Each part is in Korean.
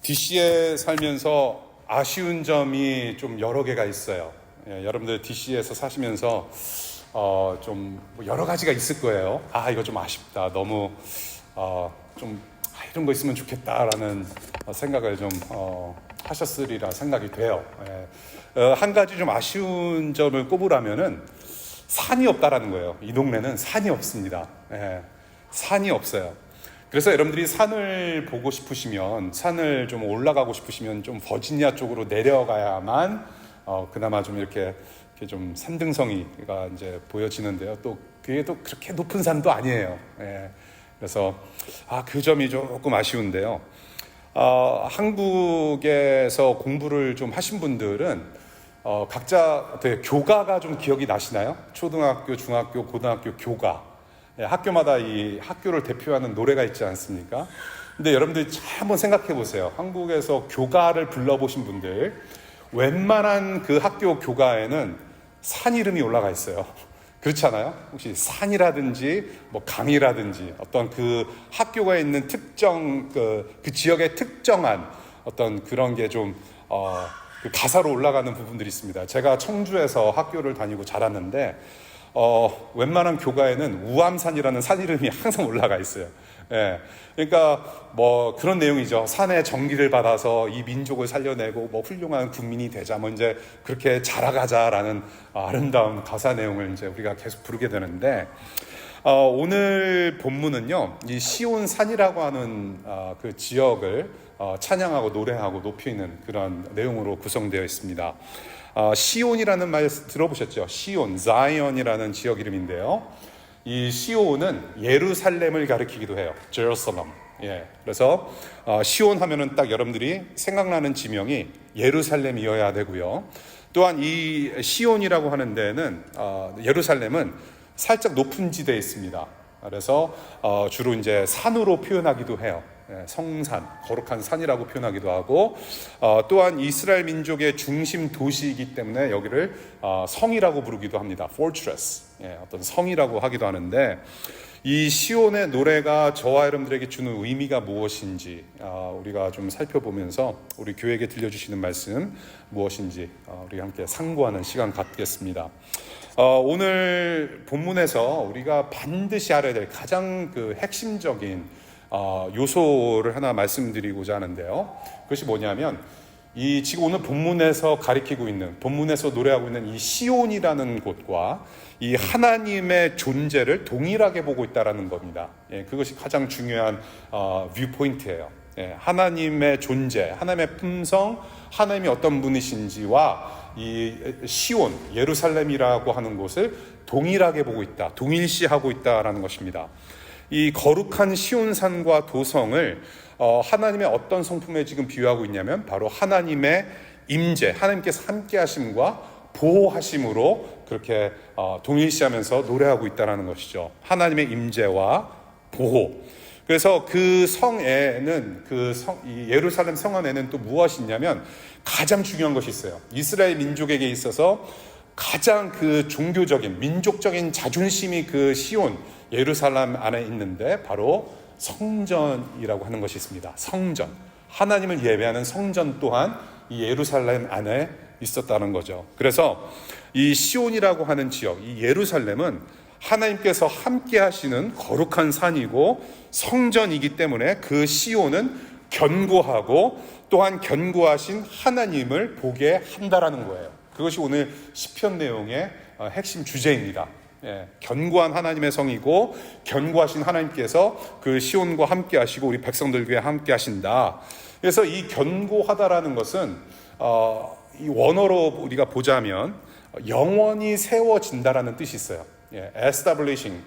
DC에 살면서 아쉬운 점이 좀 여러 개가 있어요. 여러분들 DC에서 사시면서 좀 여러 가지가 있을 거예요. 이거 좀 아쉽다. 너무 이런 거 있으면 좋겠다라는 생각을 좀 하셨으리라 생각이 돼요. 한 가지 좀 아쉬운 점을 꼽으라면은 산이 없다라는 거예요. 이 동네는 산이 없습니다. 산이 없어요. 그래서 여러분들이 산을 보고 싶으시면, 산을 좀 올라가고 싶으시면 좀 버지니아 쪽으로 내려가야만 그나마 좀 이렇게 좀 산등성이가 이제 보여지는데요. 또 그게 또 그렇게 높은 산도 아니에요. 그래서 그 점이 조금 아쉬운데요. 한국에서 공부를 좀 하신 분들은 각자 교가가 좀 기억이 나시나요? 초등학교, 중학교, 고등학교 교가. 학교마다 이 학교를 대표하는 노래가 있지 않습니까? 근데 여러분들이 한번 생각해 보세요. 한국에서 교가를 불러보신 분들, 웬만한 그 학교 교가에는 산 이름이 올라가 있어요. 그렇잖아요? 혹시 산이라든지 뭐 강이라든지 어떤 그 학교가 있는 특정 그 지역의 특정한 어떤 그런 게 좀 그 가사로 올라가는 부분들이 있습니다. 제가 청주에서 학교를 다니고 자랐는데 웬만한 교가에는 우암산이라는 산 이름이 항상 올라가 있어요. 그러니까 뭐 그런 내용이죠. 산의 정기를 받아서 이 민족을 살려내고 뭐 훌륭한 국민이 되자, 뭐 이제 그렇게 자라가자라는 아름다운 가사 내용을 이제 우리가 계속 부르게 되는데, 오늘 본문은요, 이 시온산이라고 하는 그 지역을 찬양하고 노래하고 높이는 그런 내용으로 구성되어 있습니다. 시온이라는 말 들어보셨죠? 시온, 자이언이라는 지역 이름인데요. 이 시온은 예루살렘을 가리키기도 해요. 제루살렘. 그래서 시온 하면은 딱 여러분들이 생각나는 지명이 예루살렘이어야 되고요. 또한 이 시온이라고 하는 데는 예루살렘은 살짝 높은 지대에 있습니다. 그래서 주로 이제 산으로 표현하기도 해요. 성산, 거룩한 산이라고 표현하기도 하고, 또한 이스라엘 민족의 중심 도시이기 때문에 여기를 성이라고 부르기도 합니다. fortress, 어떤 성이라고 하기도 하는데, 이 시온의 노래가 저와 여러분들에게 주는 의미가 무엇인지 우리가 좀 살펴보면서 우리 교회에게 들려주시는 말씀 무엇인지 우리가 함께 상고하는 시간 갖겠습니다. 오늘 본문에서 우리가 반드시 알아야 될 가장 그 핵심적인 요소를 하나 말씀드리고자 하는데요. 그것이 뭐냐면, 이 지금 오늘 본문에서 가리키고 있는, 본문에서 노래하고 있는 이 시온이라는 곳과 이 하나님의 존재를 동일하게 보고 있다라는 겁니다. 그것이 가장 중요한 뷰포인트예요. 하나님의 존재, 하나님의 품성, 하나님이 어떤 분이신지와 이 시온, 예루살렘이라고 하는 곳을 동일하게 보고 있다, 동일시하고 있다라는 것입니다. 이 거룩한 시온산과 도성을 하나님의 어떤 성품에 지금 비유하고 있냐면, 바로 하나님의 임재, 하나님께서 함께 하심과 보호하심으로 그렇게 동일시하면서 노래하고 있다는 것이죠. 하나님의 임재와 보호. 그래서 그 성에는, 이 예루살렘 성 안에는 또 무엇이 있냐면, 가장 중요한 것이 있어요. 이스라엘 민족에게 있어서 가장 그 종교적인, 민족적인 자존심이 그 시온, 예루살렘 안에 있는데 바로 성전이라고 하는 것이 있습니다. 성전. 하나님을 예배하는 성전 또한 이 예루살렘 안에 있었다는 거죠. 그래서 이 시온이라고 하는 지역, 이 예루살렘은 하나님께서 함께 하시는 거룩한 산이고 성전이기 때문에 그 시온은 견고하고 또한 견고하신 하나님을 보게 한다라는 거예요. 그것이 오늘 시편 내용의 핵심 주제입니다. 견고한 하나님의 성이고 견고하신 하나님께서 그 시온과 함께 하시고 우리 백성들과 함께 하신다. 그래서 이 견고하다라는 것은 이 원어로 우리가 보자면 영원히 세워진다라는 뜻이 있어요. establishing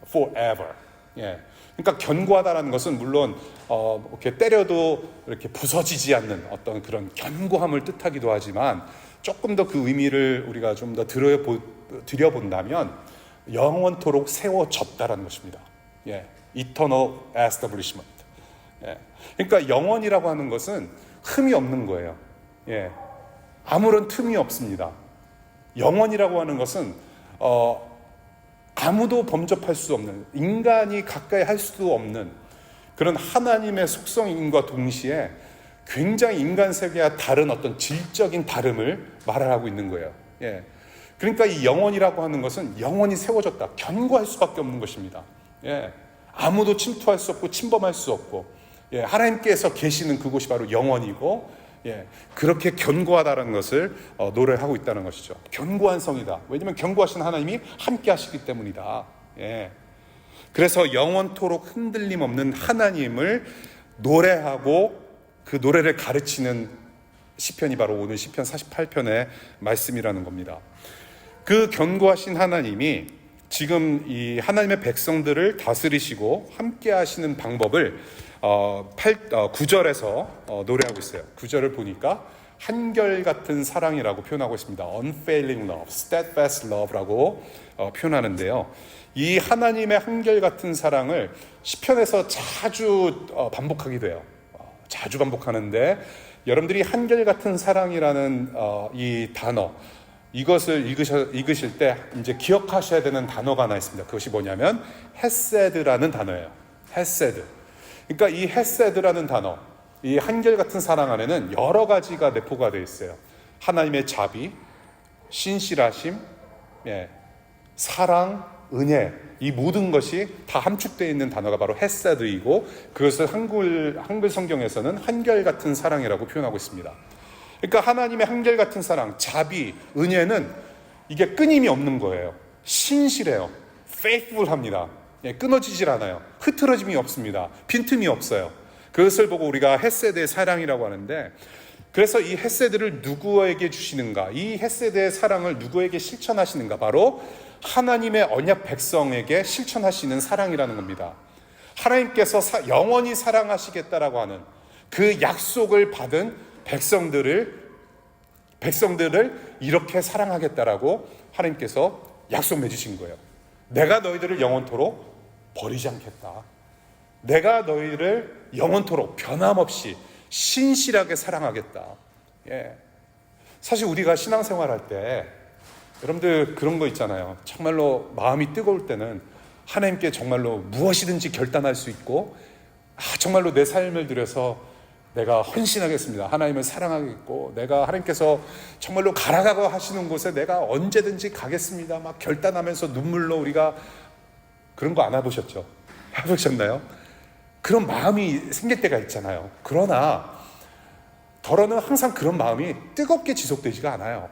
forever. 그러니까 견고하다라는 것은 물론 이렇게 때려도 이렇게 부서지지 않는 어떤 그런 견고함을 뜻하기도 하지만, 조금 더 그 의미를 우리가 좀 더 들여본다면 영원토록 세워졌다라는 것입니다. Eternal establishment. 그러니까 영원이라고 하는 것은 흠이 없는 거예요. 아무런 틈이 없습니다. 영원이라고 하는 것은 아무도 범접할 수 없는, 인간이 가까이 할 수도 없는 그런 하나님의 속성인과 동시에 굉장히 인간 세계와 다른 어떤 질적인 다름을 말을 하고 있는 거예요. 예. 그러니까 이 영원이라고 하는 것은 영원히 세워졌다, 견고할 수밖에 없는 것입니다. 예. 아무도 침투할 수 없고 침범할 수 없고, 예. 하나님께서 계시는 그곳이 바로 영원이고, 예. 그렇게 견고하다는 것을 노래하고 있다는 것이죠. 견고한 성이다. 왜냐하면 견고하신 하나님이 함께 하시기 때문이다. 예. 그래서 영원토록 흔들림 없는 하나님을 노래하고 그 노래를 가르치는 시편이 바로 오늘 시편 48편의 말씀이라는 겁니다. 그 견고하신 하나님이 지금 이 하나님의 백성들을 다스리시고 함께 하시는 방법을 9절에서 노래하고 있어요. 9절을 보니까 한결같은 사랑이라고 표현하고 있습니다. Unfailing love, steadfast love라고 표현하는데요. 이 하나님의 한결같은 사랑을 시편에서 자주 반복하게 돼요. 자주 반복하는데, 여러분들이 한결같은 사랑이라는 이 단어, 이것을 읽으실 때 이제 기억하셔야 되는 단어가 하나 있습니다. 그것이 뭐냐면 헤세드라는 단어예요. 헤세드. 그러니까 이 헤세드라는 단어, 이 한결같은 사랑 안에는 여러 가지가 내포가 되어 있어요. 하나님의 자비, 신실하심, 예, 사랑, 은혜, 이 모든 것이 다 함축되어 있는 단어가 바로 헤세드이고, 그것을 한글 성경에서는 한결같은 사랑이라고 표현하고 있습니다. 그러니까 하나님의 한결같은 사랑, 자비, 은혜는 이게 끊임이 없는 거예요. 신실해요. faithful합니다. 예, 끊어지질 않아요. 흐트러짐이 없습니다. 빈틈이 없어요. 그것을 보고 우리가 헤세드의 사랑이라고 하는데, 그래서 이 헤세드를 누구에게 주시는가, 이 헤세드의 사랑을 누구에게 실천하시는가, 바로 하나님의 언약 백성에게 실천하시는 사랑이라는 겁니다. 하나님께서 영원히 사랑하시겠다라고 하는 그 약속을 받은 백성들을 이렇게 사랑하겠다라고 하나님께서 약속 맺으신 거예요. 내가 너희들을 영원토록 버리지 않겠다. 내가 너희를 영원토록 변함없이 신실하게 사랑하겠다. 예. 사실 우리가 신앙생활할 때 여러분들 그런 거 있잖아요. 정말로 마음이 뜨거울 때는 하나님께 정말로 무엇이든지 결단할 수 있고, 정말로 내 삶을 들여서 내가 헌신하겠습니다. 하나님을 사랑하겠고, 내가 하나님께서 정말로 가라가고 하시는 곳에 내가 언제든지 가겠습니다. 막 결단하면서 눈물로 우리가 그런 거 안 해보셨죠? 해보셨나요? 그런 마음이 생길 때가 있잖아요. 그러나 더러는 항상 그런 마음이 뜨겁게 지속되지가 않아요.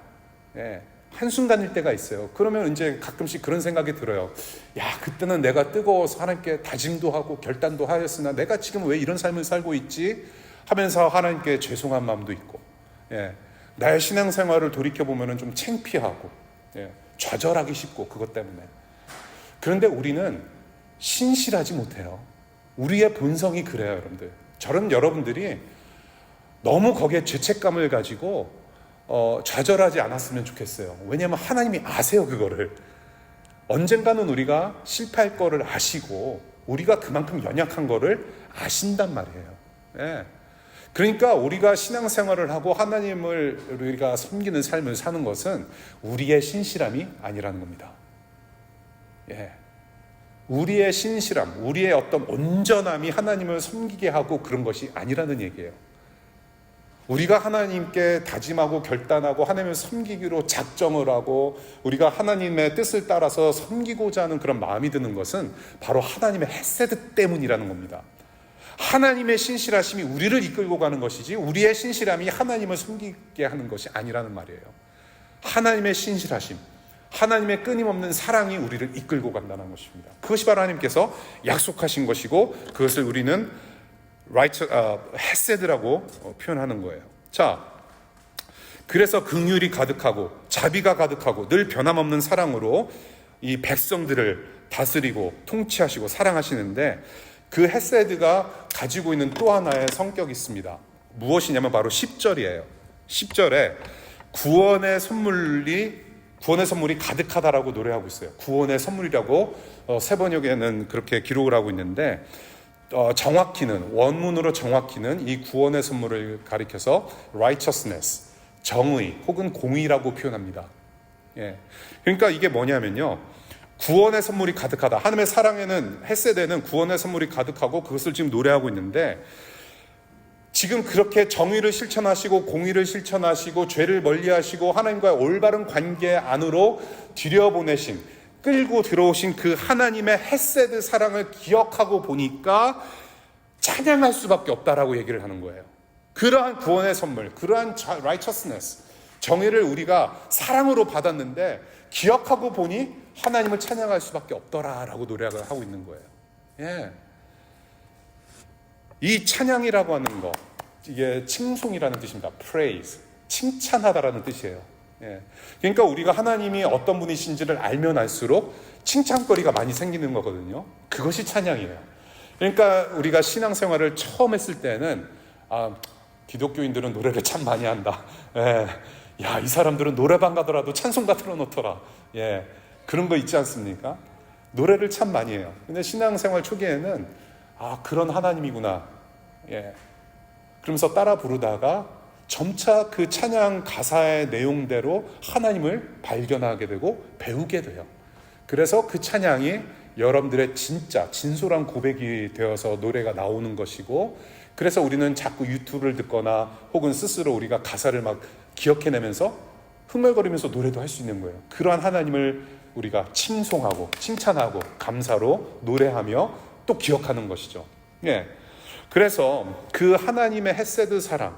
예. 한순간일 때가 있어요. 그러면 이제 가끔씩 그런 생각이 들어요. 야, 그때는 내가 뜨거워서 하나님께 다짐도 하고 결단도 하였으나 내가 지금 왜 이런 삶을 살고 있지? 하면서 하나님께 죄송한 마음도 있고, 예. 나의 신앙생활을 돌이켜보면 좀 창피하고, 예. 좌절하기 쉽고, 그것 때문에. 그런데 우리는 신실하지 못해요. 우리의 본성이 그래요, 여러분들. 저는 여러분들이 너무 거기에 죄책감을 가지고 좌절하지 않았으면 좋겠어요. 왜냐하면 하나님이 아세요, 그거를. 언젠가는 우리가 실패할 거를 아시고, 우리가 그만큼 연약한 거를 아신단 말이에요. 예. 그러니까 우리가 신앙생활을 하고 하나님을 우리가 섬기는 삶을 사는 것은 우리의 신실함이 아니라는 겁니다. 예. 우리의 신실함, 우리의 어떤 온전함이 하나님을 섬기게 하고 그런 것이 아니라는 얘기예요. 우리가 하나님께 다짐하고 결단하고 하나님을 섬기기로 작정을 하고 우리가 하나님의 뜻을 따라서 섬기고자 하는 그런 마음이 드는 것은 바로 하나님의 헤세드 때문이라는 겁니다. 하나님의 신실하심이 우리를 이끌고 가는 것이지 우리의 신실함이 하나님을 섬기게 하는 것이 아니라는 말이에요. 하나님의 신실하심, 하나님의 끊임없는 사랑이 우리를 이끌고 간다는 것입니다. 그것이 바로 하나님께서 약속하신 것이고, 그것을 우리는 헤세드라고 표현하는 거예요. 자, 그래서 긍휼이 가득하고 자비가 가득하고 늘 변함없는 사랑으로 이 백성들을 다스리고 통치하시고 사랑하시는데, 그 헤세드가 가지고 있는 또 하나의 성격이 있습니다. 무엇이냐면 바로 10절이에요. 10절에 구원의 선물이 가득하다라고 노래하고 있어요. 구원의 선물이라고 새 번역에는 그렇게 기록을 하고 있는데, 정확히는, 원문으로 정확히는 이 구원의 선물을 가리켜서 righteousness, 정의 혹은 공의라고 표현합니다. 예. 그러니까 이게 뭐냐면요, 구원의 선물이 가득하다. 하나님의 사랑에는, 헤세드에는 구원의 선물이 가득하고 그것을 지금 노래하고 있는데, 지금 그렇게 정의를 실천하시고 공의를 실천하시고 죄를 멀리하시고 하나님과의 올바른 관계 안으로 들여보내신, 끌고 들어오신 그 하나님의 헤세드 사랑을 기억하고 보니까 찬양할 수밖에 없다라고 얘기를 하는 거예요. 그러한 구원의 선물, 그러한 righteousness, 정의를 우리가 사랑으로 받았는데 기억하고 보니 하나님을 찬양할 수밖에 없더라라고 노래를 하고 있는 거예요. 예. 이 찬양이라고 하는 거, 이게 칭송이라는 뜻입니다. praise, 칭찬하다라는 뜻이에요. 예. 그러니까 우리가 하나님이 어떤 분이신지를 알면 알수록 칭찬거리가 많이 생기는 거거든요. 그것이 찬양이에요. 그러니까 우리가 신앙생활을 처음 했을 때는 기독교인들은 노래를 참 많이 한다. 예. 야, 이 사람들은 노래방 가더라도 찬송가 틀어놓더라. 예. 그런 거 있지 않습니까? 노래를 참 많이 해요. 근데 신앙생활 초기에는 그런 하나님이구나. 예. 그러면서 따라 부르다가 점차 그 찬양 가사의 내용대로 하나님을 발견하게 되고 배우게 돼요. 그래서 그 찬양이 여러분들의 진짜 진솔한 고백이 되어서 노래가 나오는 것이고, 그래서 우리는 자꾸 유튜브를 듣거나 혹은 스스로 우리가 가사를 막 기억해내면서 흥얼거리면서 노래도 할 수 있는 거예요. 그러한 하나님을 우리가 칭송하고 칭찬하고 감사로 노래하며 또 기억하는 것이죠. 예. 그래서 그 하나님의 헤세드 사랑,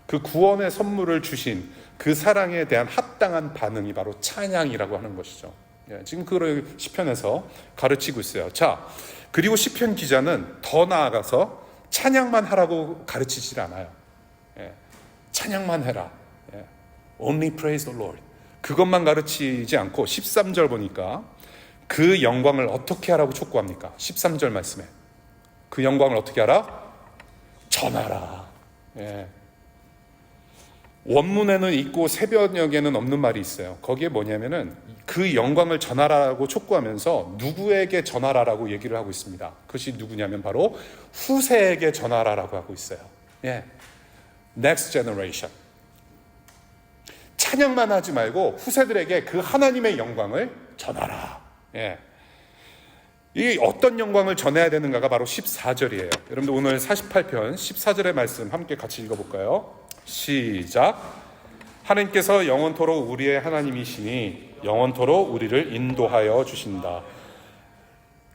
그 구원의 선물을 주신 그 사랑에 대한 합당한 반응이 바로 찬양이라고 하는 것이죠. 예. 지금 그걸 시편에서 가르치고 있어요. 자, 그리고 시편 기자는 더 나아가서 찬양만 하라고 가르치질 않아요. 예. 찬양만 해라. 예. Only praise the Lord. 그것만 가르치지 않고 13절 보니까 그 영광을 어떻게 하라고 촉구합니까? 13절 말씀에 그 영광을 어떻게 하라? 전하라. 예. 원문에는 있고 새번역에는 없는 말이 있어요. 거기에 뭐냐면은 그 영광을 전하라고 촉구하면서 누구에게 전하라라고 얘기를 하고 있습니다. 그것이 누구냐면 바로 후세에게 전하라라고 하고 있어요. 예. Next generation. 찬양만 하지 말고 후세들에게 그 하나님의 영광을 전하라. 예. 이 어떤 영광을 전해야 되는가가 바로 14절이에요. 여러분들 오늘 48편 14절의 말씀 함께 같이 읽어볼까요? 시작. 하나님께서 영원토록 우리의 하나님이시니 영원토록 우리를 인도하여 주신다.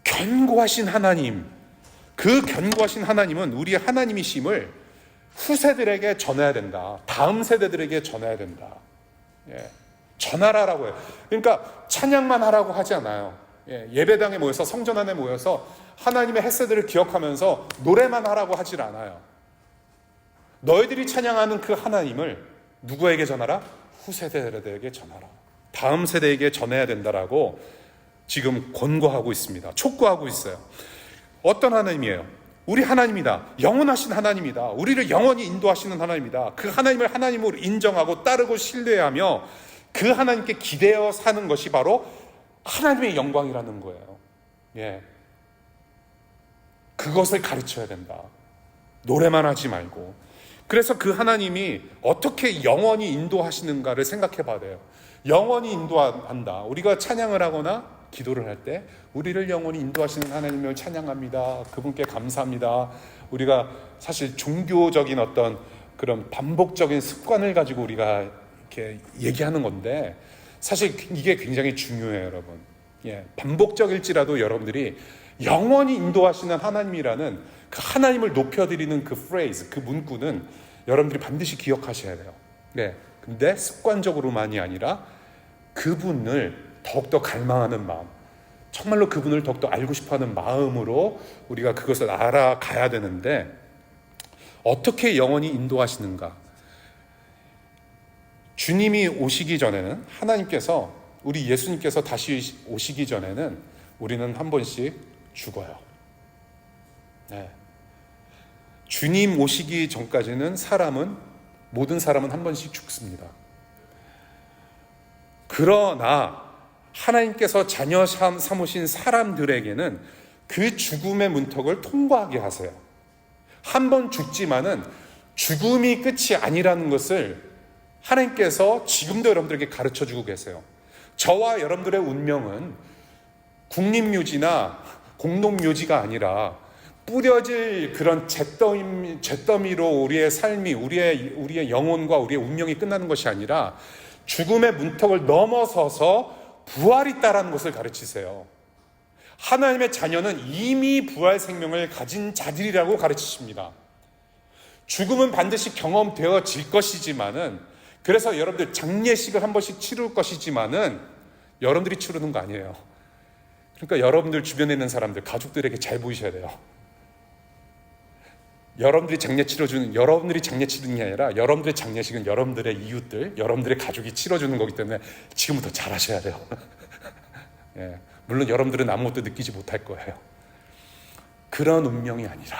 견고하신 하나님, 그 견고하신 하나님은 우리의 하나님이심을 후세들에게 전해야 된다. 다음 세대들에게 전해야 된다. 예, 전하라라고 해요. 그러니까 찬양만 하라고 하지 않아요. 예배당에 모여서 성전 안에 모여서 하나님의 햇새들을 기억하면서 노래만 하라고 하질 않아요. 너희들이 찬양하는 그 하나님을 누구에게 전하라? 후세대들에게 전하라. 다음 세대에게 전해야 된다라고 지금 권고하고 있습니다. 촉구하고 있어요. 어떤 하나님이에요? 우리 하나님이다. 영원하신 하나님이다. 우리를 영원히 인도하시는 하나님이다. 그 하나님을 하나님으로 인정하고 따르고 신뢰하며 그 하나님께 기대어 사는 것이 바로 하나님의 영광이라는 거예요. 예. 그것을 가르쳐야 된다. 노래만 하지 말고. 그래서 그 하나님이 어떻게 영원히 인도하시는가를 생각해 봐야 돼요. 영원히 인도한다. 우리가 찬양을 하거나 기도를 할 때 우리를 영원히 인도하시는 하나님을 찬양합니다. 그분께 감사합니다. 우리가 사실 종교적인 어떤 그런 반복적인 습관을 가지고 우리가 이렇게 얘기하는 건데 사실 이게 굉장히 중요해요, 여러분. 예, 반복적일지라도 여러분들이 영원히 인도하시는 하나님이라는 그 하나님을 높여드리는 그 프레이즈, 그 문구는 여러분들이 반드시 기억하셔야 돼요. 네, 근데 습관적으로만이 아니라 그분을 더욱더 갈망하는 마음, 정말로 그분을 더욱더 알고 싶어하는 마음으로 우리가 그것을 알아가야 되는데 어떻게 영원히 인도하시는가? 주님이 오시기 전에는 하나님께서 우리 예수님께서 다시 오시기 전에는 우리는 한 번씩 죽어요. 네. 주님 오시기 전까지는 모든 사람은 한 번씩 죽습니다. 그러나 하나님께서 자녀 삼으신 사람들에게는 그 죽음의 문턱을 통과하게 하세요. 한 번 죽지만은 죽음이 끝이 아니라는 것을 하나님께서 지금도 여러분들에게 가르쳐주고 계세요. 저와 여러분들의 운명은 국립묘지나 공동묘지가 아니라 뿌려질 그런 잿더미로 우리의 삶이, 우리의 영혼과 우리의 운명이 끝나는 것이 아니라 죽음의 문턱을 넘어서서 부활이 있다라는 것을 가르치세요. 하나님의 자녀는 이미 부활 생명을 가진 자들이라고 가르치십니다. 죽음은 반드시 경험되어질 것이지만은, 그래서 여러분들 장례식을 한 번씩 치룰 것이지만은 여러분들이 치르는 거 아니에요. 그러니까 여러분들 주변에 있는 사람들, 가족들에게 잘 보이셔야 돼요. 여러분들이 장례 치러주는 게 아니라 여러분들의 장례식은 여러분들의 이웃들, 여러분들의 가족이 치러주는 거기 때문에 지금부터 잘하셔야 돼요. 예, 물론 여러분들은 아무것도 느끼지 못할 거예요. 그런 운명이 아니라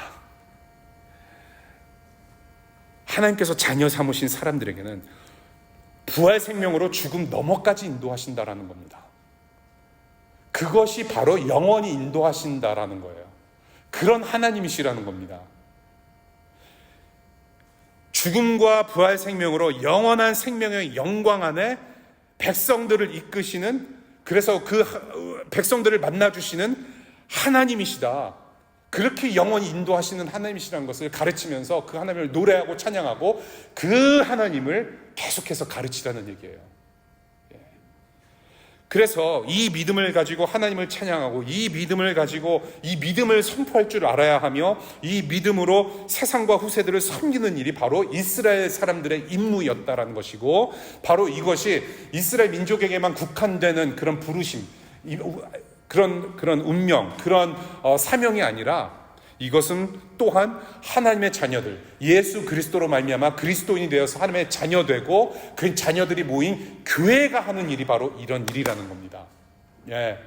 하나님께서 자녀 삼으신 사람들에게는 부활 생명으로 죽음 너머까지 인도하신다라는 겁니다. 그것이 바로 영원히 인도하신다라는 거예요. 그런 하나님이시라는 겁니다. 죽음과 부활 생명으로 영원한 생명의 영광 안에 백성들을 이끄시는, 그래서 그 백성들을 만나주시는 하나님이시다. 그렇게 영원히 인도하시는 하나님이시라는 것을 가르치면서 그 하나님을 노래하고 찬양하고 그 하나님을 계속해서 가르치라는 얘기예요. 그래서 이 믿음을 가지고 하나님을 찬양하고 이 믿음을 가지고 이 믿음을 선포할 줄 알아야 하며 이 믿음으로 세상과 후세들을 섬기는 일이 바로 이스라엘 사람들의 임무였다라는 것이고, 바로 이것이 이스라엘 민족에게만 국한되는 그런 부르심, 그런 운명, 그런 사명이 아니라 이것은 또한 하나님의 자녀들, 예수 그리스도로 말미암아 그리스도인이 되어서 하나님의 자녀되고 그 자녀들이 모인 교회가 하는 일이 바로 이런 일이라는 겁니다. 예.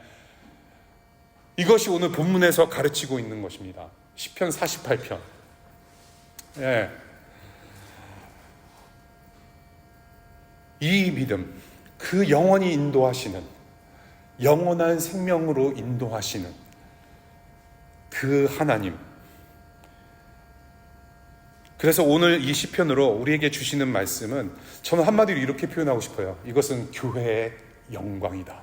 이것이 오늘 본문에서 가르치고 있는 것입니다. 시편 48편. 예. 이 믿음, 그 영원히 인도하시는, 영원한 생명으로 인도하시는 그 하나님. 그래서 오늘 이 시편으로 우리에게 주시는 말씀은 저는 한마디로 이렇게 표현하고 싶어요. 이것은 교회의 영광이다.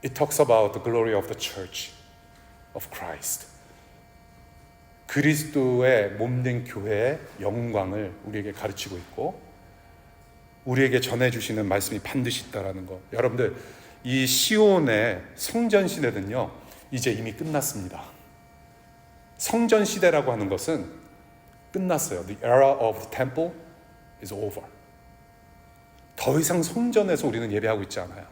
It talks about the glory of the church of Christ. 그리스도의 몸된 교회의 영광을 우리에게 가르치고 있고 우리에게 전해주시는 말씀이 반드시 있다라는 것. 여러분들, 이 시온의 성전 시대는요 이제 이미 끝났습니다. 성전 시대라고 하는 것은 끝났어요. The era of the temple is over. 더 이상 성전에서 우리는 예배하고 있지 않아요.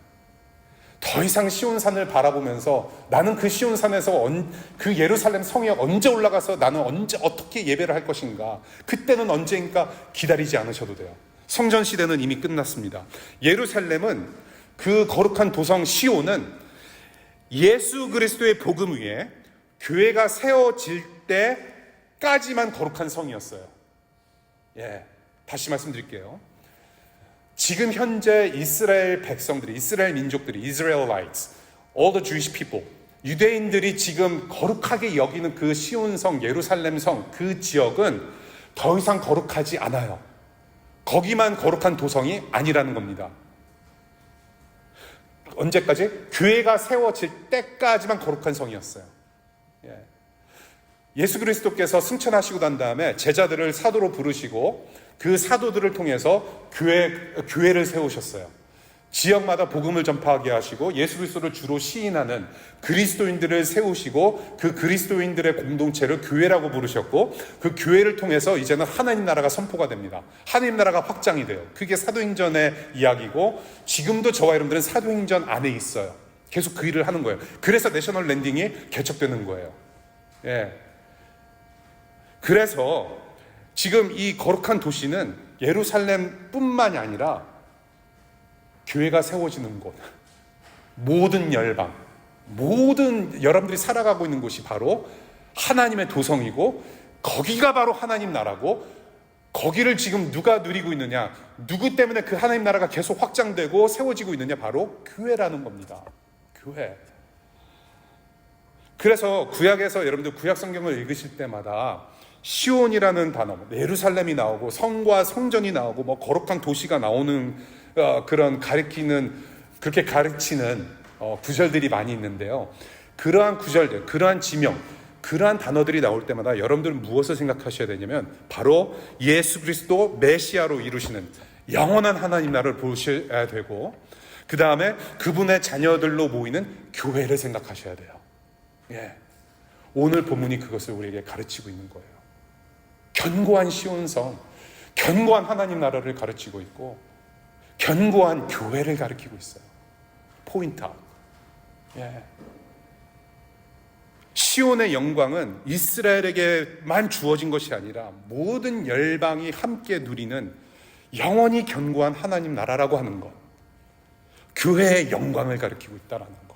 더 이상 시온산을 바라보면서 나는 그 시온산에서 그 예루살렘 성에 언제 올라가서 나는 언제 어떻게 예배를 할 것인가, 그때는 언제인가 기다리지 않으셔도 돼요. 성전 시대는 이미 끝났습니다. 예루살렘은, 그 거룩한 도성 시온은 예수 그리스도의 복음 위에 교회가 세워질 때까지만 거룩한 성이었어요. 예, 다시 말씀드릴게요. 지금 현재 이스라엘 백성들이, 이스라엘 민족들이, Israelites, all the Jewish people, 유대인들이 지금 거룩하게 여기는 그 시온성, 예루살렘 성, 그 지역은 더 이상 거룩하지 않아요. 거기만 거룩한 도성이 아니라는 겁니다. 언제까지? 교회가 세워질 때까지만 거룩한 성이었어요. 예. 예수 그리스도께서 승천하시고 난 다음에 제자들을 사도로 부르시고 그 사도들을 통해서 교회를 세우셨어요. 지역마다 복음을 전파하게 하시고 예수 그리스도를 주로 시인하는 그리스도인들을 세우시고 그 그리스도인들의 공동체를 교회라고 부르셨고, 그 교회를 통해서 이제는 하나님 나라가 선포가 됩니다. 하나님 나라가 확장이 돼요. 그게 사도행전의 이야기고 지금도 저와 여러분들은 사도행전 안에 있어요. 계속 그 일을 하는 거예요. 그래서 내셔널 랜딩이 개척되는 거예요. 예. 그래서 지금 이 거룩한 도시는 예루살렘뿐만이 아니라 교회가 세워지는 곳, 모든 열방, 모든 여러분들이 살아가고 있는 곳이 바로 하나님의 도성이고 거기가 바로 하나님 나라고, 거기를 지금 누가 누리고 있느냐, 누구 때문에 그 하나님 나라가 계속 확장되고 세워지고 있느냐, 바로 교회라는 겁니다. 교회. 그래서 구약에서 여러분들 구약 성경을 읽으실 때마다 시온이라는 단어, 예루살렘이 나오고 성과 성전이 나오고 뭐 거룩한 도시가 나오는 그런 그렇게 가르치는 구절들이 많이 있는데요. 그러한 구절들, 그러한 지명, 그러한 단어들이 나올 때마다 여러분들은 무엇을 생각하셔야 되냐면 바로 예수 그리스도 메시아로 이루시는 영원한 하나님 나라를 보셔야 되고, 그 다음에 그분의 자녀들로 모이는 교회를 생각하셔야 돼요. 예. 오늘 본문이 그것을 우리에게 가르치고 있는 거예요. 견고한 시온성, 견고한 하나님 나라를 가르치고 있고 견고한 교회를 가르치고 있어요. 포인트 아웃. 예. 시온의 영광은 이스라엘에게만 주어진 것이 아니라 모든 열방이 함께 누리는 영원히 견고한 하나님 나라라고 하는 것, 교회의 영광을 가리키고 있다는 것.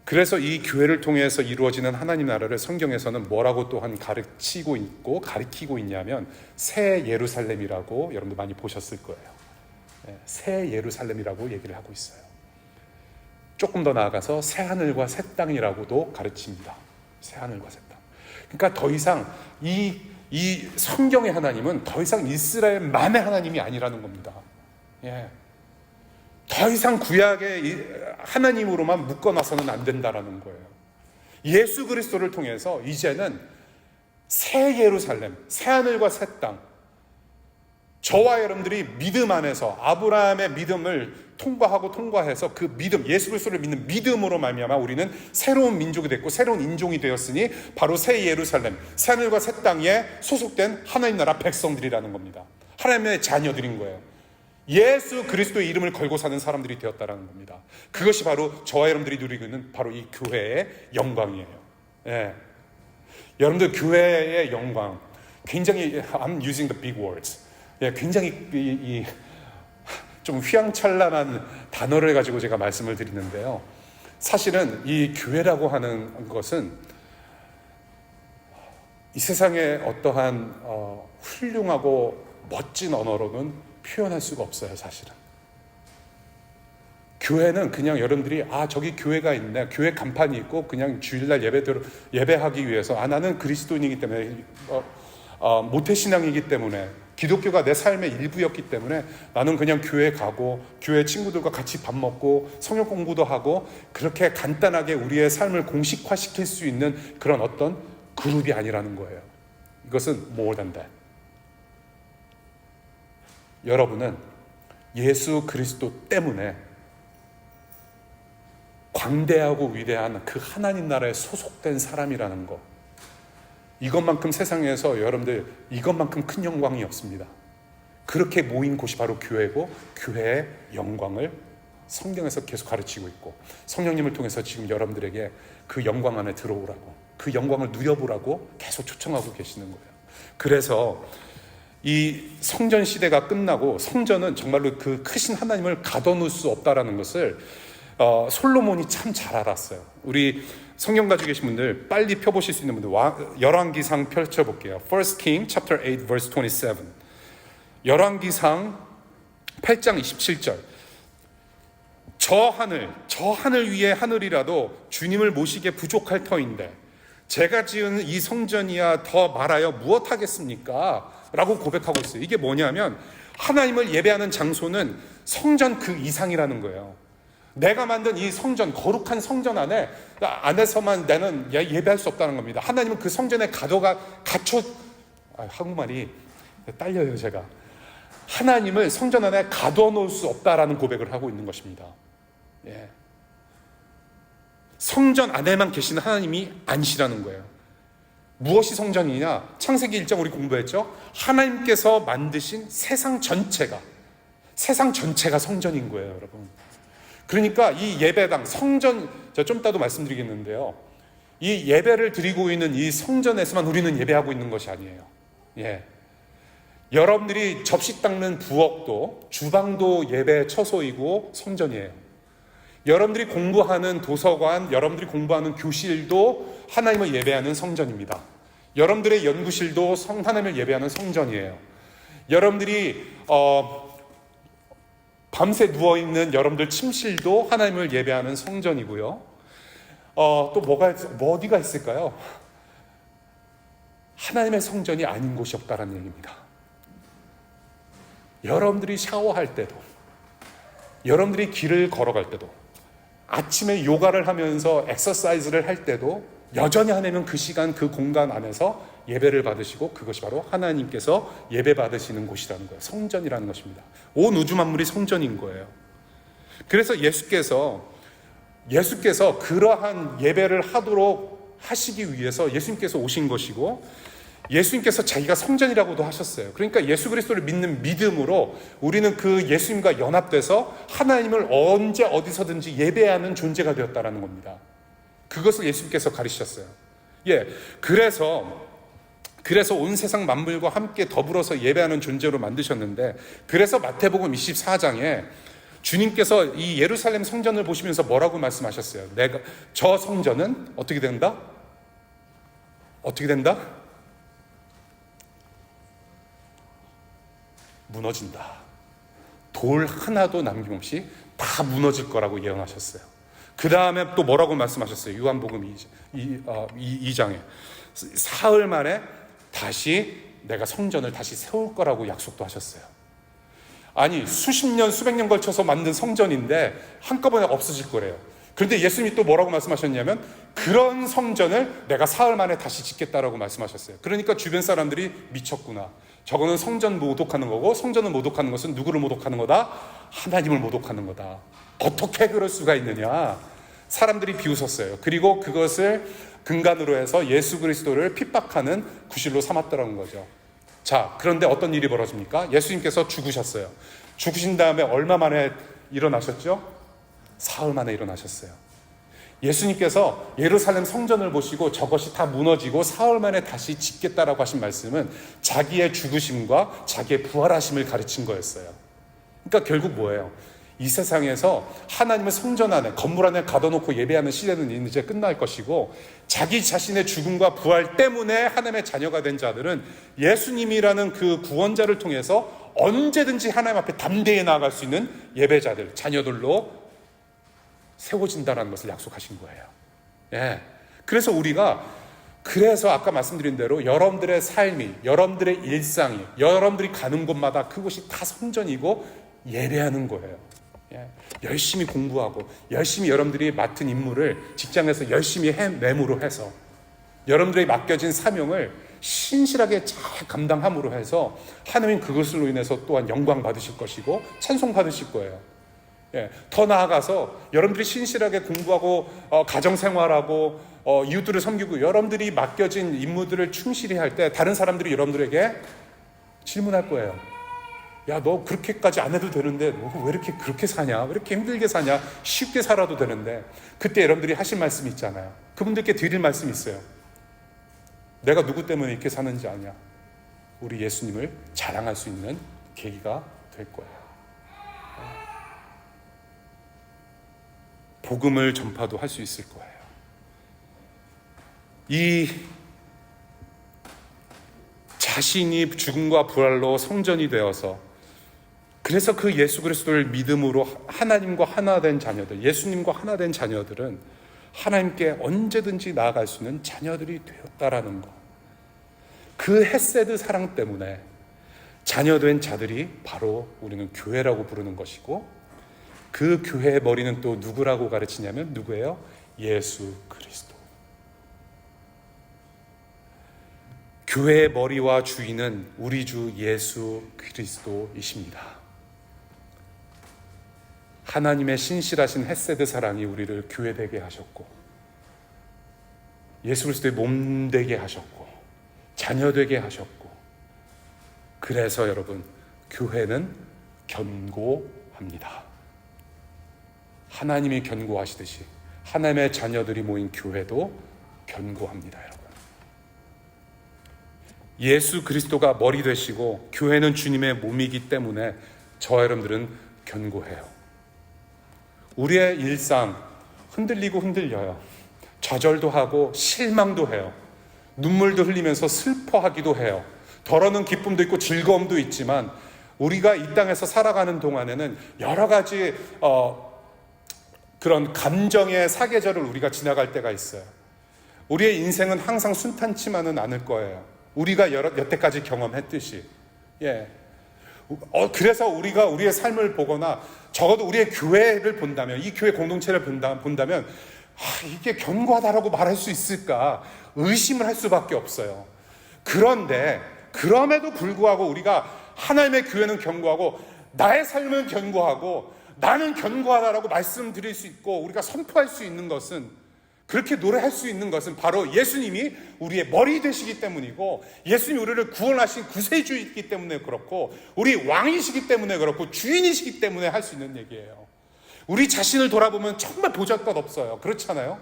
그래서 이 교회를 통해서 이루어지는 하나님 나라를 성경에서는 뭐라고 또한 가르치고 있고 가르치고 있냐면 새 예루살렘이라고 여러분들 많이 보셨을 거예요. 새 예루살렘이라고 얘기를 하고 있어요. 조금 더 나아가서 새 하늘과 새 땅이라고도 가르칩니다. 새 하늘과 새 땅. 그러니까 더 이상 이 성경의 하나님은 더 이상 이스라엘만의 하나님이 아니라는 겁니다. 예. 더 이상 구약의 하나님으로만 묶어놔서는 안 된다라는 거예요. 예수 그리스도를 통해서 이제는 새 예루살렘, 새 하늘과 새 땅, 저와 여러분들이 믿음 안에서 아브라함의 믿음을 통과해서 그 믿음, 예수 그리스도를 믿는 믿음으로 말미암아 우리는 새로운 민족이 됐고 새로운 인종이 되었으니 바로 새 예루살렘, 새 하늘과 새 땅에 소속된 하나님 나라 백성들이라는 겁니다. 하나님의 자녀들인 거예요. 예수 그리스도의 이름을 걸고 사는 사람들이 되었다라는 겁니다. 그것이 바로 저와 여러분들이 누리고 있는 바로 이 교회의 영광이에요. 예. 여러분들 교회의 영광, 굉장히 I'm using the big words. 예, 굉장히 좀 휘황찬란한 단어를 가지고 제가 말씀을 드리는데요. 사실은 이 교회라고 하는 것은 이 세상의 어떠한 훌륭하고 멋진 언어로는 표현할 수가 없어요. 사실은 교회는 그냥 여러분들이 저기 교회가 있네, 교회 간판이 있고 그냥 주일날 예배하기 위해서 나는 그리스도인이기 때문에 모태신앙이기 때문에 기독교가 내 삶의 일부였기 때문에 나는 그냥 교회 가고 교회 친구들과 같이 밥 먹고 성경 공부도 하고 그렇게 간단하게 우리의 삶을 공식화시킬 수 있는 그런 어떤 그룹이 아니라는 거예요. 이것은 more than that. 여러분은 예수 그리스도 때문에 광대하고 위대한 그 하나님 나라에 소속된 사람이라는 것, 이것만큼 세상에서 여러분들 이것만큼 큰 영광이 없습니다. 그렇게 모인 곳이 바로 교회고 교회의 영광을 성경에서 계속 가르치고 있고 성령님을 통해서 지금 여러분들에게 그 영광 안에 들어오라고, 그 영광을 누려보라고 계속 초청하고 계시는 거예요. 그래서 이 성전 시대가 끝나고 성전은 정말로 그 크신 하나님을 가둬놓을 수 없다라는 것을 솔로몬이 참 잘 알았어요. 우리 성경 가지고 계신 분들 빨리 펴보실 수 있는 분들 열왕기상 펼쳐볼게요. First King chapter 8 verse 27. 열왕기상 8장 27절. 저 하늘 위에 하늘이라도 주님을 모시기에 부족할 터인데 제가 지은 이 성전이야 더 말하여 무엇하겠습니까? 라고 고백하고 있어요. 이게 뭐냐면 하나님을 예배하는 장소는 성전 그 이상이라는 거예요. 내가 만든 이 성전, 거룩한 성전 안에서만 나는 예배할 수 없다는 겁니다. 하나님은 그 성전에 한국말이 딸려요 제가. 하나님을 성전 안에 가둬놓을 수 없다라는 고백을 하고 있는 것입니다. 예. 성전 안에만 계시는 하나님이 아니시라는 거예요. 무엇이 성전이냐? 창세기 1장 우리 공부했죠? 하나님께서 만드신 세상 전체가 성전인 거예요, 여러분. 그러니까 이 예배당, 성전, 제가 좀 이따도 말씀드리겠는데요. 이 예배를 드리고 있는 이 성전에서만 우리는 예배하고 있는 것이 아니에요. 예. 여러분들이 접시 닦는 부엌도, 주방도 예배 처소이고 성전이에요. 여러분들이 공부하는 도서관, 여러분들이 공부하는 교실도 하나님을 예배하는 성전입니다. 여러분들의 연구실도 하나님을 예배하는 성전이에요. 여러분들이 밤새 누워있는 여러분들 침실도 하나님을 예배하는 성전이고요. 또 어디가 있을까요? 하나님의 성전이 아닌 곳이 없다는 얘기입니다. 여러분들이 샤워할 때도, 여러분들이 길을 걸어갈 때도, 아침에 요가를 하면서 엑서사이즈를 할 때도 여전히 하나님은 그 시간 그 공간 안에서 예배를 받으시고 그것이 바로 하나님께서 예배 받으시는 곳이라는 거예요. 성전이라는 것입니다. 온 우주 만물이 성전인 거예요. 그래서 예수께서 그러한 예배를 하도록 하시기 위해서 예수님께서 오신 것이고, 예수님께서 자기가 성전이라고도 하셨어요. 그러니까 예수 그리스도를 믿는 믿음으로 우리는 그 예수님과 연합돼서 하나님을 언제 어디서든지 예배하는 존재가 되었다라는 겁니다. 그것을 예수님께서 가르치셨어요. 그래서 온 세상 만물과 함께 더불어서 예배하는 존재로 만드셨는데, 그래서 마태복음 24장에 주님께서 이 예루살렘 성전을 보시면서 뭐라고 말씀하셨어요? 저 성전은 어떻게 된다? 어떻게 된다? 무너진다. 돌 하나도 남김없이 다 무너질 거라고 예언하셨어요. 그 다음에 또 뭐라고 말씀하셨어요? 요한복음 2장에 사흘 만에 다시 내가 성전을 다시 세울 거라고 약속도 하셨어요. 아니, 수십 년, 수백 년 걸쳐서 만든 성전인데 한꺼번에 없어질 거래요. 그런데 예수님이 또 뭐라고 말씀하셨냐면 그런 성전을 내가 사흘 만에 다시 짓겠다라고 말씀하셨어요. 그러니까 주변 사람들이 미쳤구나. 저거는 성전 모독하는 거고, 성전을 모독하는 것은 누구를 모독하는 거다? 하나님을 모독하는 거다. 어떻게 그럴 수가 있느냐? 사람들이 비웃었어요. 그리고 그것을 근간으로 해서 예수 그리스도를 핍박하는 구실로 삼았더라는 거죠. 자, 그런데 어떤 일이 벌어집니까? 예수님께서 죽으셨어요. 죽으신 다음에 얼마 만에 일어나셨죠? 사흘 만에 일어나셨어요. 예수님께서 예루살렘 성전을 보시고 저것이 다 무너지고 사흘 만에 다시 짓겠다라고 하신 말씀은 자기의 죽으심과 자기의 부활하심을 가르친 거였어요. 그러니까 결국 뭐예요? 이 세상에서 하나님의 성전 안에, 건물 안에 가둬놓고 예배하는 시대는 이제 끝날 것이고, 자기 자신의 죽음과 부활 때문에 하나님의 자녀가 된 자들은 예수님이라는 그 구원자를 통해서 언제든지 하나님 앞에 담대히 나아갈 수 있는 예배자들, 자녀들로 세워진다는 것을 약속하신 거예요. 그래서 아까 말씀드린 대로 여러분들의 삶이, 여러분들의 일상이, 여러분들이 가는 곳마다 그곳이 다 성전이고 예배하는 거예요. 열심히 공부하고 열심히 여러분들이 맡은 임무를 직장에서 열심히 매무로 해서 여러분들에게 맡겨진 사명을 신실하게 잘 감당함으로 해서 하나님 그것으로 인해서 또한 영광 받으실 것이고 찬송 받으실 거예요. 더 나아가서 여러분들이 신실하게 공부하고 가정생활하고 이웃들을 섬기고 여러분들이 맡겨진 임무들을 충실히 할 때 다른 사람들이 여러분들에게 질문할 거예요. 야, 너 그렇게까지 안 해도 되는데 너 왜 이렇게 그렇게 사냐? 왜 이렇게 힘들게 사냐? 쉽게 살아도 되는데. 그때 여러분들이 하실 말씀이 있잖아요. 그분들께 드릴 말씀이 있어요. 내가 누구 때문에 이렇게 사는지 아냐? 우리 예수님을 자랑할 수 있는 계기가 될 거예요. 복음을 전파도 할 수 있을 거예요. 이 자신이 죽음과 부활로 성전이 되어서, 그래서 그 예수 그리스도를 믿음으로 하나님과 하나 된 자녀들, 예수님과 하나 된 자녀들은 하나님께 언제든지 나아갈 수 있는 자녀들이 되었다라는 것. 그 헤세드 사랑 때문에 자녀된 자들이 바로 우리는 교회라고 부르는 것이고, 그 교회의 머리는 또 누구라고 가르치냐면 누구예요? 예수 그리스도. 교회의 머리와 주인은 우리 주 예수 그리스도이십니다. 하나님의 신실하신 헤세드 사랑이 우리를 교회되게 하셨고, 예수 그리스도의 몸 되게 하셨고, 자녀 되게 하셨고, 그래서 여러분, 교회는 견고합니다. 하나님이 견고하시듯이 하나님의 자녀들이 모인 교회도 견고합니다, 여러분. 예수 그리스도가 머리 되시고 교회는 주님의 몸이기 때문에 저와 여러분들은 견고해요. 우리의 일상 흔들리고 흔들려요. 좌절도 하고 실망도 해요. 눈물도 흘리면서 슬퍼하기도 해요. 덜어는 기쁨도 있고 즐거움도 있지만 우리가 이 땅에서 살아가는 동안에는 여러 가지 그런 감정의 사계절을 우리가 지나갈 때가 있어요. 우리의 인생은 항상 순탄치만은 않을 거예요. 우리가 여태까지 경험했듯이. 그래서 우리가 우리의 삶을 보거나 적어도 우리의 교회를 본다면, 이 교회 공동체를 본다면 이게 견고하다라고 말할 수 있을까 의심을 할 수밖에 없어요. 그런데 그럼에도 불구하고 우리가 하나님의 교회는 견고하고 나의 삶은 견고하고 나는 견고하다라고 말씀드릴 수 있고 우리가 선포할 수 있는 것은, 그렇게 노래할 수 있는 것은 바로 예수님이 우리의 머리 되시기 때문이고, 예수님이 우리를 구원하신 구세주이기 때문에 그렇고, 우리 왕이시기 때문에 그렇고, 주인이시기 때문에 할 수 있는 얘기예요. 우리 자신을 돌아보면 정말 보잘것없어요. 그렇잖아요?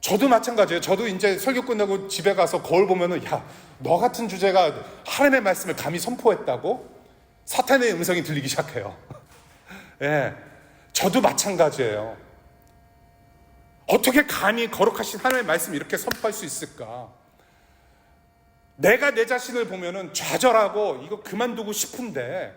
저도 마찬가지예요. 저도 이제 설교 끝나고 집에 가서 거울 보면은, 야, 너 같은 주제가 하나님의 말씀을 감히 선포했다고? 사탄의 음성이 들리기 시작해요. 예, 저도 마찬가지예요. 어떻게 감히 거룩하신 하나님의 말씀을 이렇게 선포할 수 있을까? 내가 내 자신을 보면은 좌절하고 이거 그만두고 싶은데,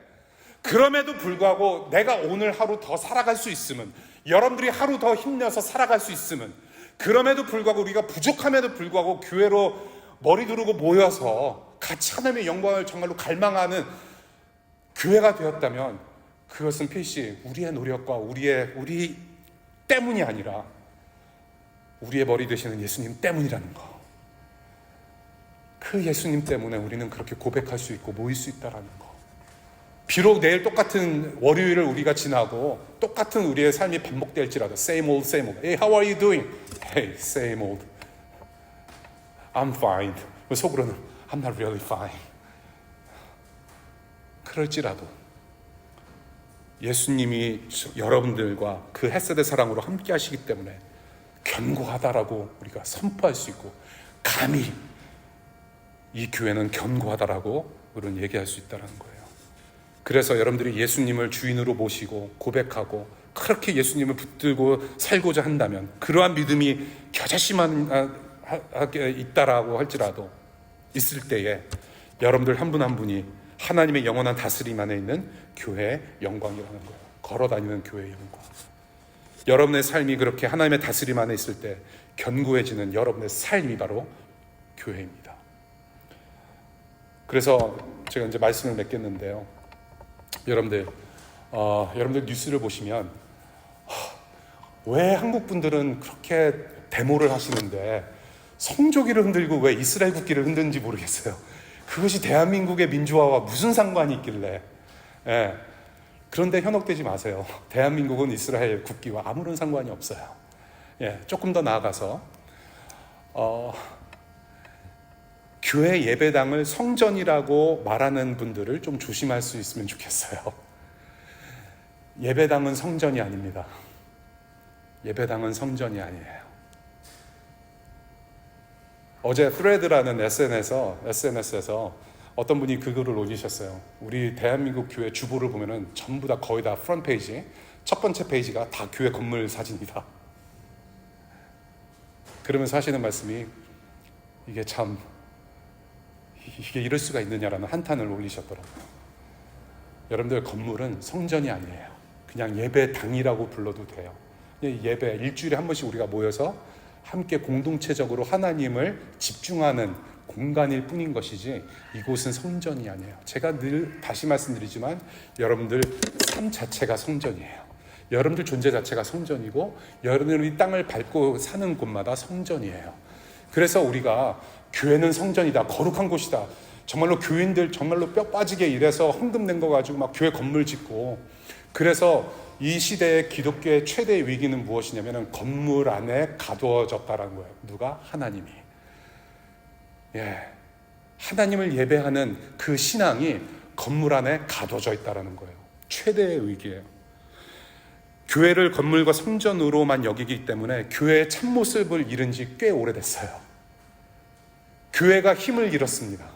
그럼에도 불구하고 내가 오늘 하루 더 살아갈 수 있으면, 여러분들이 하루 더 힘내서 살아갈 수 있으면, 그럼에도 불구하고 우리가 부족함에도 불구하고 교회로 머리 두르고 모여서 같이 하나님의 영광을 정말로 갈망하는 교회가 되었다면, 그것은 필시 우리의 노력과 우리 때문이 아니라 우리의 머리 되시는 예수님 때문이라는 거. 그 예수님 때문에 우리는 그렇게 고백할 수 있고 모일 수 있다는 거. 비록 내일 똑같은 월요일을 우리가 지나고 똑같은 우리의 삶이 반복될지라도 same old, same old. Hey, how are you doing? Hey, same old. I'm fine. 속으로는 I'm not really fine. 그럴지라도 예수님이 여러분들과 그 헷세대 사랑으로 함께 하시기 때문에 견고하다라고 우리가 선포할 수 있고, 감히 이 교회는 견고하다라고 우리는 얘기할 수 있다는 거예요. 그래서 여러분들이 예수님을 주인으로 모시고 고백하고 그렇게 예수님을 붙들고 살고자 한다면, 그러한 믿음이 겨자씨만 있다라고 할지라도 있을 때에 여러분들 한 분 한 분이 하나님의 영원한 다스림 안에 있는 교회의 영광이라는 거예요. 걸어다니는 교회의 영광. 여러분의 삶이 그렇게 하나님의 다스림 안에 있을 때 견고해지는 여러분의 삶이 바로 교회입니다. 그래서 제가 이제 말씀을 맺겠는데요. 여러분들 뉴스를 보시면 왜 한국 분들은 그렇게 데모를 하시는데 성조기를 흔들고 왜 이스라엘 국기를 흔드는지 모르겠어요. 그것이 대한민국의 민주화와 무슨 상관이 있길래. 예. 그런데 현혹되지 마세요. 대한민국은 이스라엘 국기와 아무런 상관이 없어요. 예, 조금 더 나아가서 교회 예배당을 성전이라고 말하는 분들을 좀 조심할 수 있으면 좋겠어요. 예배당은 성전이 아닙니다. 예배당은 성전이 아니에요. 어제 thread라는 SNS에서 어떤 분이 그 글을 올리셨어요. 우리 대한민국 교회 주보를 보면은 전부 다 거의 다 프런트 페이지, 첫 번째 페이지가 다 교회 건물 사진이다. 그러면서 하시는 말씀이 이게 이럴 수가 있느냐라는 한탄을 올리셨더라고요. 여러분들, 건물은 성전이 아니에요. 그냥 예배당이라고 불러도 돼요. 예배, 일주일에 한 번씩 우리가 모여서 함께 공동체적으로 하나님을 집중하는 공간일 뿐인 것이지, 이곳은 성전이 아니에요. 제가 늘 다시 말씀드리지만 여러분들 삶 자체가 성전이에요. 여러분들 존재 자체가 성전이고, 여러분들이 땅을 밟고 사는 곳마다 성전이에요. 그래서 우리가 교회는 성전이다, 거룩한 곳이다, 정말로 교인들 정말로 뼈 빠지게 일해서 헌금 낸 거 가지고 막 교회 건물 짓고, 그래서 이 시대의 기독교의 최대의 위기는 무엇이냐면 건물 안에 가두어졌다라는 거예요. 누가? 하나님이. 예, 하나님을 예배하는 그 신앙이 건물 안에 가둬져 있다는 거예요. 최대의 위기예요. 교회를 건물과 성전으로만 여기기 때문에 교회의 참모습을 잃은 지 꽤 오래됐어요. 교회가 힘을 잃었습니다.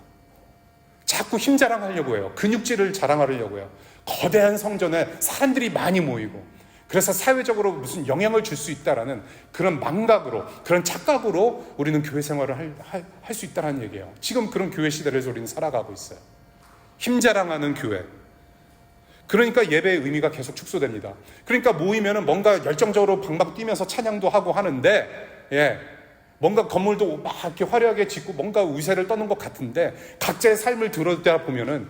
자꾸 힘 자랑하려고 해요. 근육질을 자랑하려고 해요. 거대한 성전에 사람들이 많이 모이고, 그래서 사회적으로 무슨 영향을 줄 수 있다라는 그런 망각으로, 그런 착각으로 우리는 교회 생활을 할 수 있다는 얘기예요. 지금 그런 교회 시대를 우리는 살아가고 있어요. 힘 자랑하는 교회. 그러니까 예배의 의미가 계속 축소됩니다. 그러니까 모이면은 뭔가 열정적으로 방방 뛰면서 찬양도 하고 하는데, 예, 뭔가 건물도 막 이렇게 화려하게 짓고 뭔가 위세를 떠는 것 같은데, 각자의 삶을 들여다 보면은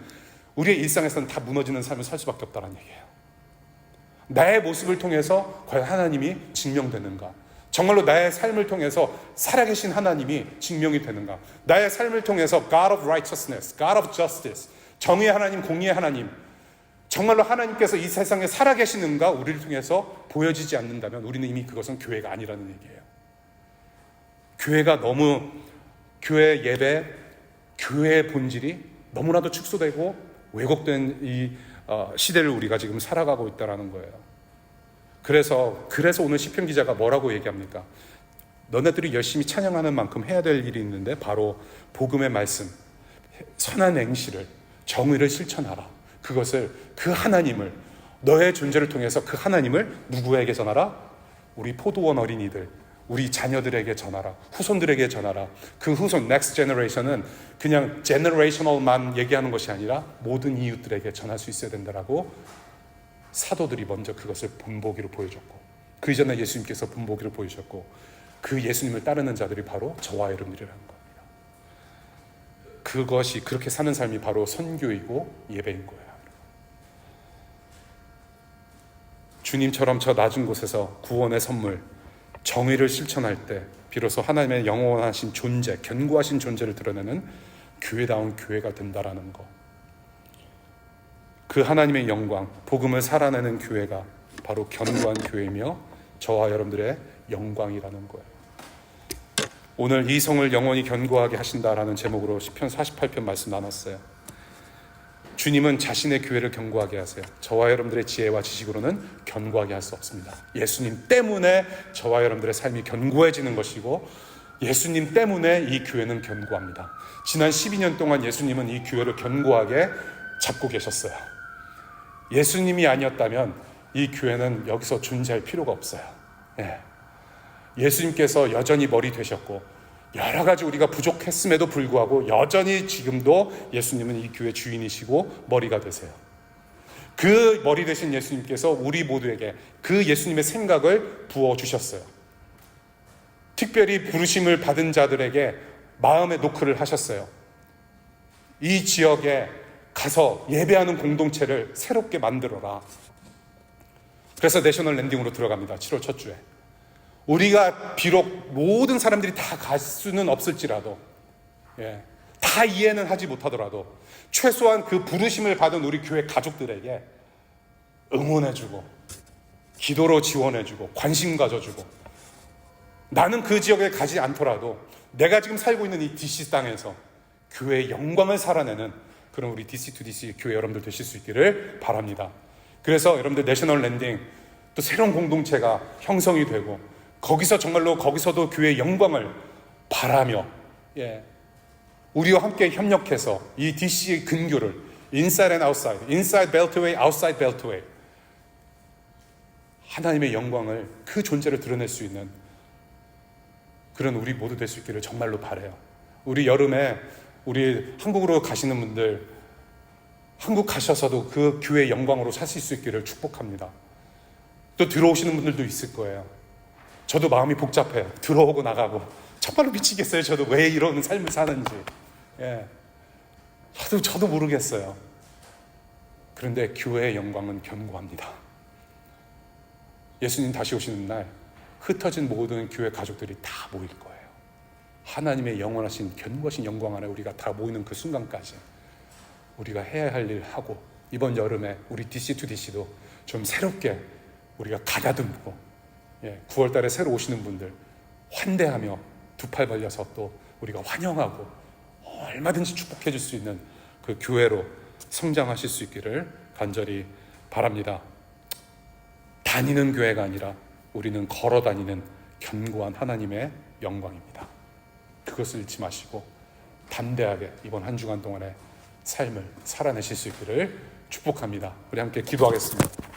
우리의 일상에서는 다 무너지는 삶을 살 수밖에 없다는 얘기예요. 나의 모습을 통해서 과연 하나님이 증명되는가? 정말로 나의 삶을 통해서 살아계신 하나님이 증명이 되는가? 나의 삶을 통해서 God of righteousness, God of justice, 정의의 하나님, 공의의 하나님, 정말로 하나님께서 이 세상에 살아계시는가 우리를 통해서 보여지지 않는다면 우리는 이미 그것은 교회가 아니라는 얘기예요. 교회가 너무, 교회 예배, 교회의 본질이 너무나도 축소되고 왜곡된 이 시대를 우리가 지금 살아가고 있다는 거예요. 그래서 오늘 시편 기자가 뭐라고 얘기합니까? 너네들이 열심히 찬양하는 만큼 해야 될 일이 있는데 바로 복음의 말씀, 선한 행실을, 정의를 실천하라. 그것을, 그 하나님을, 너의 존재를 통해서 그 하나님을 누구에게 전하라? 우리 포도원 어린이들, 우리 자녀들에게 전하라. 후손들에게 전하라. 그 후손, next generation은 그냥 generational만 얘기하는 것이 아니라 모든 이웃들에게 전할 수 있어야 된다라고 사도들이 먼저 그것을 본보기로 보여줬고, 그 이전에 예수님께서 본보기로 보여주셨고, 그 예수님을 따르는 자들이 바로 저와 여러분들이라는 겁니다. 그것이, 그렇게 사는 삶이 바로 선교이고 예배인 거예요. 주님처럼 저 낮은 곳에서 구원의 선물, 정의를 실천할 때 비로소 하나님의 영원하신 존재, 견고하신 존재를 드러내는 교회다운 교회가 된다라는 것. 그 하나님의 영광, 복음을 살아내는 교회가 바로 견고한 교회이며 저와 여러분들의 영광이라는 거예요. 오늘 이 성을 영원히 견고하게 하신다라는 제목으로 시편 48편 말씀 나눴어요. 주님은 자신의 교회를 견고하게 하세요. 저와 여러분들의 지혜와 지식으로는 견고하게 할 수 없습니다. 예수님 때문에 저와 여러분들의 삶이 견고해지는 것이고, 예수님 때문에 이 교회는 견고합니다. 지난 12년 동안 예수님은 이 교회를 견고하게 잡고 계셨어요. 예수님이 아니었다면 이 교회는 여기서 존재할 필요가 없어요. 예수님께서 여전히 머리 되셨고, 여러 가지 우리가 부족했음에도 불구하고 여전히 지금도 예수님은 이 교회 주인이시고 머리가 되세요. 그 머리 되신 예수님께서 우리 모두에게 그 예수님의 생각을 부어주셨어요. 특별히 부르심을 받은 자들에게 마음의 노크를 하셨어요. 이 지역에 가서 예배하는 공동체를 새롭게 만들어라. 그래서 내셔널 랜딩으로 들어갑니다. 7월 첫 주에. 우리가 비록 모든 사람들이 다 갈 수는 없을지라도, 다 이해는 하지 못하더라도 최소한 그 부르심을 받은 우리 교회 가족들에게 응원해주고, 기도로 지원해주고, 관심 가져주고, 나는 그 지역에 가지 않더라도 내가 지금 살고 있는 이 DC 땅에서 교회의 영광을 살아내는 그런 우리 DC2DC 교회 여러분들 되실 수 있기를 바랍니다. 그래서 여러분들 내셔널 랜딩 또 새로운 공동체가 형성이 되고, 거기서 정말로 거기서도 교회의 영광을 바라며, 우리와 함께 협력해서 이 DC의 근교를 inside and outside, inside beltway, outside beltway, 하나님의 영광을, 그 존재를 드러낼 수 있는 그런 우리 모두 될 수 있기를 정말로 바라요. 우리 여름에 우리 한국으로 가시는 분들, 한국 가셔서도 그 교회의 영광으로 사실 수 있기를 축복합니다. 또 들어오시는 분들도 있을 거예요. 저도 마음이 복잡해요. 들어오고 나가고 정말로 미치겠어요. 저도 왜 이런 삶을 사는지. 저도 모르겠어요. 그런데 교회의 영광은 견고합니다. 예수님 다시 오시는 날 흩어진 모든 교회 가족들이 다 모일 거예요. 하나님의 영원하신 견고하신 영광 안에 우리가 다 모이는 그 순간까지 우리가 해야 할 일 하고, 이번 여름에 우리 DC2DC도 좀 새롭게 우리가 가다듬고, 9월 달에 새로 오시는 분들 환대하며 두 팔 벌려서 또 우리가 환영하고 얼마든지 축복해 줄 수 있는 그 교회로 성장하실 수 있기를 간절히 바랍니다. 다니는 교회가 아니라 우리는 걸어 다니는 견고한 하나님의 영광입니다. 그것을 잊지 마시고 담대하게 이번 한 주간 동안의 삶을 살아내실 수 있기를 축복합니다. 우리 함께 기도하겠습니다.